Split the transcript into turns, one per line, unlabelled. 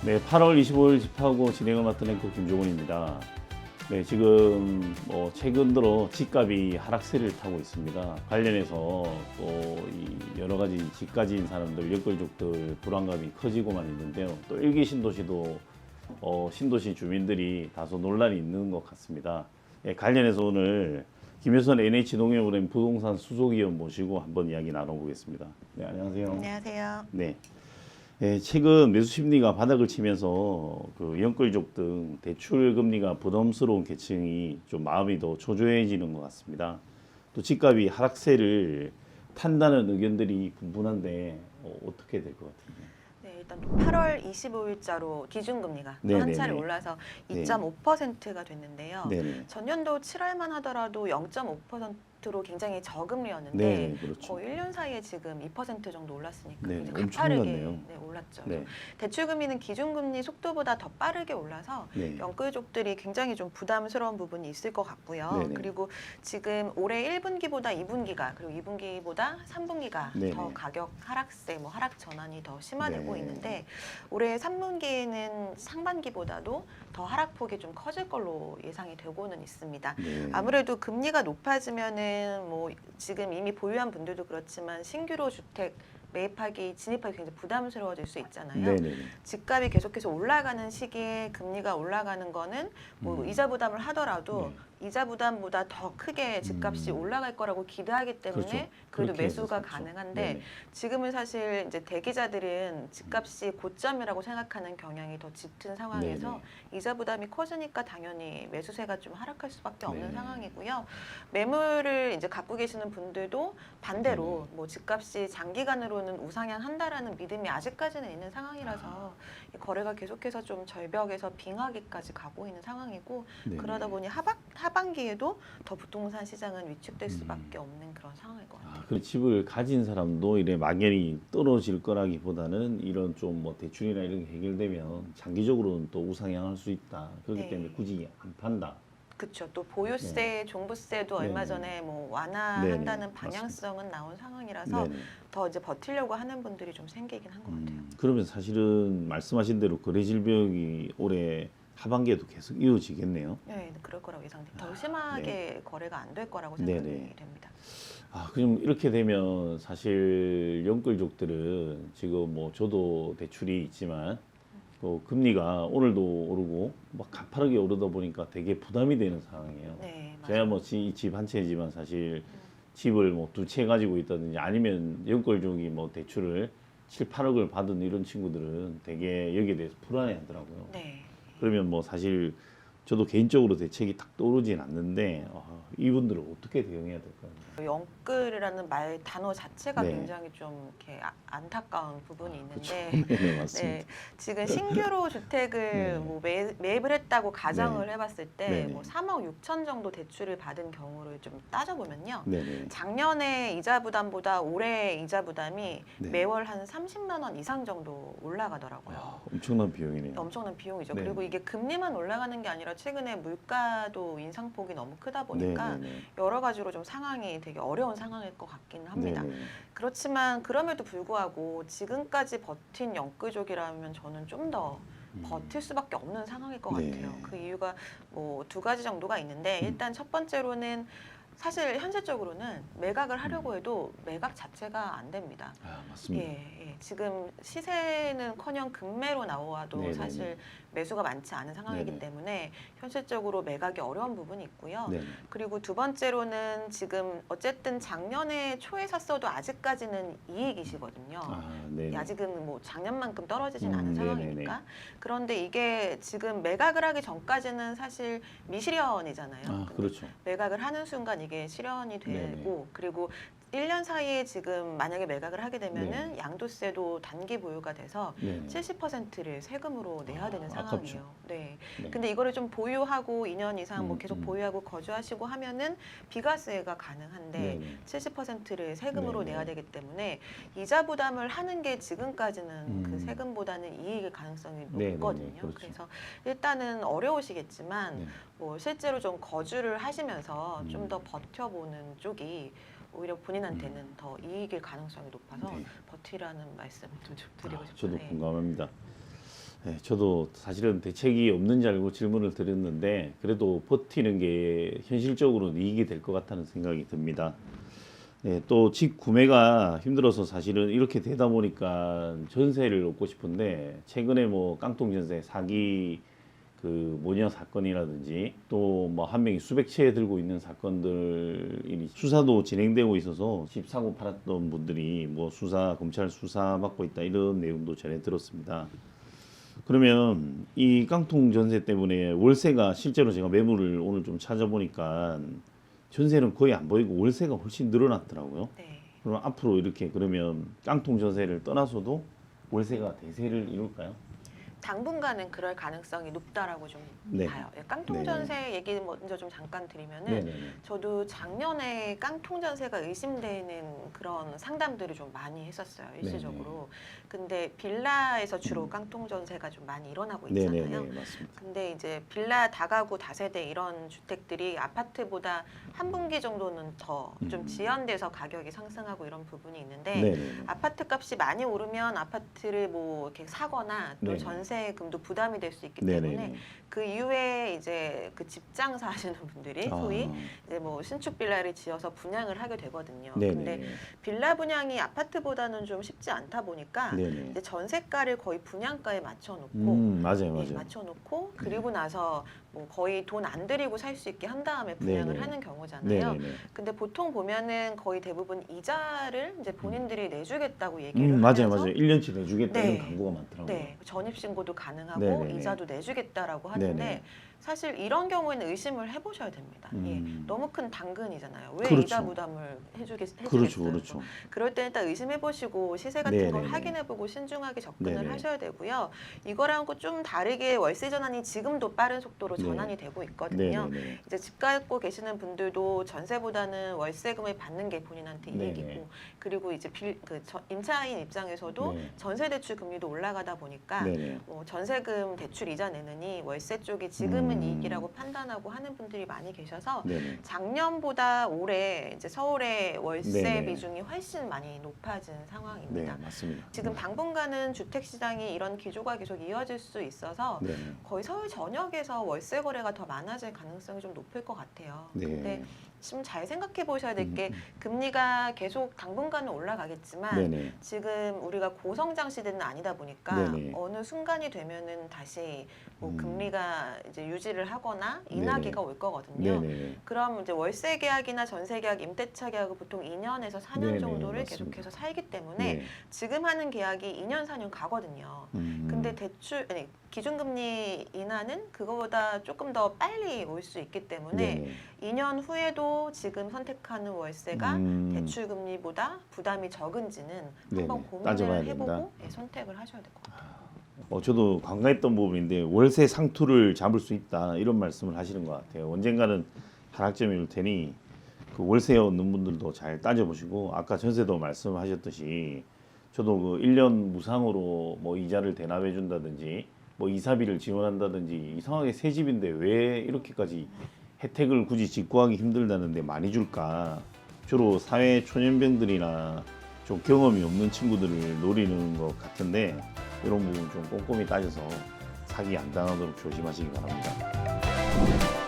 네, 8월 25일 집하고 진행을 맡은 앵커 김종훈입니다. 네, 지금 최근 들어 집값이 하락세를 타고 있습니다. 관련해서 또 이 여러 가지 집 가진 사람들, 역걸족들 불안감이 커지고만 있는데요. 또 일기 신도시도 신도시 주민들이 다소 논란이 있는 것 같습니다. 네, 관련해서 오늘 김효선 NH농협은행 부동산 수석위원 모시고 한번 이야기 나눠보겠습니다. 네, 안녕하세요.
안녕하세요.
네. 예, 최근 매수 심리가 바닥을 치면서 그 연끌족 등 대출 금리가 부담스러운 계층이 좀 마음이 더 초조해지는 것 같습니다. 또 집값이 하락세를 탄다는 의견들이 분분한데 어떻게 될 것 같은가요?
네, 일단 8월 25일자로 기준금리가 또
네네네.
한 차례 올라서
네.
2.5%가 됐는데요.
네네.
전년도 7월만 하더라도 0.5%로 굉장히 저금리였는데
네, 그렇죠.
거의 1년 사이에 지금 2% 정도 올랐으니까
네,
굉장히
엄청
가파르게
올랐네요.
올랐죠.
네.
대출금리는 기준금리 속도보다 더 빠르게 올라서
네.
연끌족들이 굉장히 좀 부담스러운 부분이 있을 것 같고요.
네네.
그리고 지금 올해 1분기보다 2분기가 그리고 2분기보다 3분기가
네네.
더 가격 하락세, 하락 전환이 더 심화되고
네.
있는데 올해 3분기에는 상반기보다도 더 하락폭이 좀 커질 걸로 예상이 되고는 있습니다.
네.
아무래도 금리가 높아지면은 지금 이미 보유한 분들도 그렇지만 신규로 주택 매입하기, 진입하기 굉장히 부담스러워질 수 있잖아요.
네네.
집값이 계속해서 올라가는 시기에 금리가 올라가는 거는 이자 부담을 하더라도 이자 부담보다 더 크게 집값이 올라갈 거라고 기대하기 때문에
그렇죠.
그래도
그렇게 해서
매수가
샀죠.
가능한데
네네.
지금은 사실 이제 대기자들은 집값이 고점이라고 생각하는 경향이 더 짙은 상황에서
네네.
이자 부담이 커지니까 당연히 매수세가 좀 하락할 수밖에 없는
네.
상황이고요. 매물을 이제 갖고 계시는 분들도 반대로 집값이 장기간으로는 우상향한다라는 믿음이 아직까지는 있는 상황이라서 이 거래가 계속해서 좀 절벽에서 빙하기까지 가고 있는 상황이고
네네.
그러다 보니 하반기에도 더 부동산 시장은 위축될 수밖에 없는 그런 상황일 것 같아요.
그 집을 가진 사람도 이래 막연히 떨어질 거라기보다는 이런 좀 대출이나 이런 게 해결되면 장기적으로는 또 우상향할 수 있다. 그렇기
네.
때문에 굳이 안 판다.
그렇죠. 또 보유세, 종부세도 얼마
네네.
전에 완화한다는
네네.
방향성은 나온 상황이라서
네네.
더 이제 버티려고 하는 분들이 좀 생기긴 한 것 같아요.
그러면 사실은 말씀하신 대로 거래 질병이 올해 하반기에도 계속 이어지겠네요.
네, 그럴 거라고 예상돼요. 더 심하게 거래가 안 될 거라고
네네.
생각이 됩니다.
그럼 이렇게 되면 사실 연끌족들은 지금 저도 대출이 있지만 금리가 오늘도 오르고 가파르게 오르다 보니까 되게 부담이 되는 상황이에요.
네,
제가
맞아요.
집 한 채지만 사실 집을 두 채 가지고 있다든지 아니면 연끌족이 대출을 7, 8억을 받은 이런 친구들은 되게 여기에 대해서 불안해 하더라고요.
네.
그러면 사실 저도 개인적으로 대책이 딱 떠오르진 않는데 이분들은 어떻게 대응해야 될까요?
영끌이라는 단어 자체가
네.
굉장히 좀 이렇게 안타까운 부분이 있는데
네, 맞습니다.
네, 지금 신규로 주택을 매입을 했다고 가정을 해봤을 때
네네.
3억 6천 정도 대출을 받은 경우를 좀 따져보면요.
네네.
작년에 이자 부담보다 올해 이자 부담이
네.
매월 한 30만 원 이상 정도 올라가더라고요.
엄청난 비용이네요.
엄청난 비용이죠.
네.
그리고 이게 금리만 올라가는 게 아니라 최근에 물가도 인상폭이 너무 크다 보니까
네네네.
여러 가지로 좀 상황이 되게 어려운 상황일 것 같기는 합니다.
네네.
그렇지만 그럼에도 불구하고 지금까지 버틴 영끌족이라면 저는 좀 더 버틸 수밖에 없는 상황일 것
네.
같아요. 그 이유가 두 가지 정도가 있는데 일단 첫 번째로는 사실 현실적으로는 매각을 하려고 해도 매각 자체가 안 됩니다.
맞습니다.
예. 지금 시세는커녕 급매로 나와도
네네네.
사실 매수가 많지 않은 상황이기
네네.
때문에 현실적으로 매각이 어려운 부분이 있고요.
네네.
그리고 두 번째로는 지금 어쨌든 작년에 초에 샀어도 아직까지는 이익이시거든요.
네네.
아직은 작년만큼 떨어지진 않은
네네네.
상황이니까. 그런데 이게 지금 매각을 하기 전까지는 사실 미실현이잖아요.
그렇죠.
매각을 하는 순간 이게 실현이 되고
네네.
그리고 1년 사이에 지금 만약에 매각을 하게 되면은 양도세도 단기 보유가 돼서
네네.
70%를 세금으로 내야 되는
아깝죠.
상황이에요. 네.
네.
근데 이거를 좀 보유하고 2년 이상 계속
음.
보유하고 거주하시고 하면은 비과세가 가능한데
네네.
70%를 세금으로
네네.
내야 되기 때문에 이자 부담을 하는 게 지금까지는 그
음.
세금보다는 이익일 가능성이
네네네.
높거든요.
그렇죠.
그래서 일단은 어려우시겠지만
네.
실제로 좀 거주를 하시면서 좀 더 버텨보는 쪽이 오히려 본인한테는 더 이익일 가능성이 높아서
네.
버티라는 말씀을 좀 드리고 싶어요.
저도
네.
공감합니다. 네, 저도 사실은 대책이 없는 줄 알고 질문을 드렸는데 그래도 버티는 게 현실적으로는 이익이 될 것 같다는 생각이 듭니다. 네, 또 집 구매가 힘들어서 사실은 이렇게 되다 보니까 전세를 얻고 싶은데 최근에 뭐 깡통 전세 사기 그 모녀 사건이라든지 또 뭐 한 명이 수백 채 들고 있는 사건들이 수사도 진행되고 있어서 집 사고 팔았던 분들이 뭐 수사 검찰 수사 받고 있다 이런 내용도 전해 들었습니다. 그러면 이 깡통 전세 때문에 월세가 실제로 제가 매물을 오늘 좀 찾아보니까 전세는 거의 안 보이고 월세가 훨씬 늘어났더라고요.
네.
그럼 앞으로 이렇게 그러면 깡통 전세를 떠나서도 월세가 대세를 이룰까요?
당분간은 그럴 가능성이 높다라고 좀
네.
봐요. 깡통 전세 얘기 먼저 좀 잠깐 드리면은
네네.
저도 작년에 깡통 전세가 의심되는 그런 상담들을 좀 많이 했었어요, 일시적으로. 근데 빌라에서 주로 깡통 전세가 좀 많이 일어나고 있잖아요.
네네네 맞습니다.
근데 이제 빌라 다가구 다세대 이런 주택들이 아파트보다 한 분기 정도는 더 좀 지연돼서 가격이 상승하고 이런 부분이 있는데
네네.
아파트 값이 많이 오르면 아파트를 뭐 이렇게 사거나 또
네네.
전세금도 부담이 될 수 있기
네네네.
때문에 그 이후에 이제 그 집장사 하시는 분들이 소위 이제 뭐 신축 빌라를 지어서 분양을 하게 되거든요. 근데
네네.
빌라 분양이 아파트보다는 좀 쉽지 않다 보니까
네네.
이제 전세가를 거의 분양가에 맞춰놓고
맞아요,
네,
맞아요.
맞춰놓고 그리고 나서 뭐 거의 돈 안 들이고 살 수 있게 한 다음에 분양을
네네.
하는 경우잖아요.
네네네.
근데 보통 보면은 거의 대부분 이자를 이제 본인들이 내주겠다고 얘기를
맞아요,
하면서
맞아요. 1년치 내주겠다
네.
이런 광고가 많더라고요.
네, 전입신고도 가능하고
네네네.
이자도 내주겠다라고 하는데
네네.
사실 이런 경우에는 의심을 해보셔야 됩니다. 너무 큰 당근이잖아요. 왜
그렇죠.
이자 부담을 해주겠어요?
그렇죠, 그렇죠.
그럴 때는 일단 의심해보시고 시세 같은 걸
네네네.
확인해보고 신중하게 접근을
네네.
하셔야 되고요. 이거랑은 좀 다르게 월세 전환이 지금도 빠른 속도로
네.
전환이 되고 있거든요.
네네네.
이제 집 갖고 계시는 분들도 전세보다는 월세금을 받는 게 본인한테
네네.
이익이고 그리고 이제 임차인 입장에서도
네.
전세 대출 금리도 올라가다 보니까
네네.
전세금 대출 이자 내느니 월세 쪽이 지금은 이익이라고 판단하고 하는 분들이 많이 계셔서
네네.
작년보다 올해 이제 서울의 월세
네네.
비중이 훨씬 많이 높아진
네,
상황입니다.
맞습니다.
지금 당분간은 주택 시장이 이런 기조가 계속 이어질 수 있어서
네.
거의 서울 전역에서 월세 거래가 더 많아질 가능성이 좀 높을 것 같아요.
네.
근데 지금 잘 생각해 보셔야 될 게 금리가 계속 당분간은 올라가겠지만
네네.
지금 우리가 고성장 시대는 아니다 보니까
네네.
어느 순간이 되면은 다시 뭐 금리가 이제 유지를 하거나 인하기가 올 거거든요.
네네.
그럼 이제 월세 계약이나 전세 계약, 임대차 계약을 보통 2년에서 4년
네네,
정도를
맞습니다.
계속해서 살기 때문에
네.
지금 하는 계약이 2년, 4년 가거든요. 근데 기준금리 인하는 그거보다 조금 더 빨리 올 수 있기 때문에
네네.
2년 후에도 지금 선택하는 월세가 대출금리보다 부담이 적은지는
네네.
한번
따져봐야
고민을 해보고
된다.
선택을 하셔야 될 것 같아요.
저도 관가했던 부분인데 월세 상투를 잡을 수 있다 이런 말씀을 하시는 것 같아요. 언젠가는 하락점이 올 테니 그 월세 얻는 분들도 잘 따져보시고 아까 전세도 말씀하셨듯이 저도 그 1년 무상으로 뭐 이자를 대납해 준다든지 뭐 이사비를 지원한다든지 이상하게 새 집인데 왜 이렇게까지 혜택을 굳이 직구하기 힘들다는데 많이 줄까? 주로 사회 초년병들이나 좀 경험이 없는 친구들을 노리는 것 같은데 이런 부분 좀 꼼꼼히 따져서 사기 안 당하도록 조심하시기 바랍니다.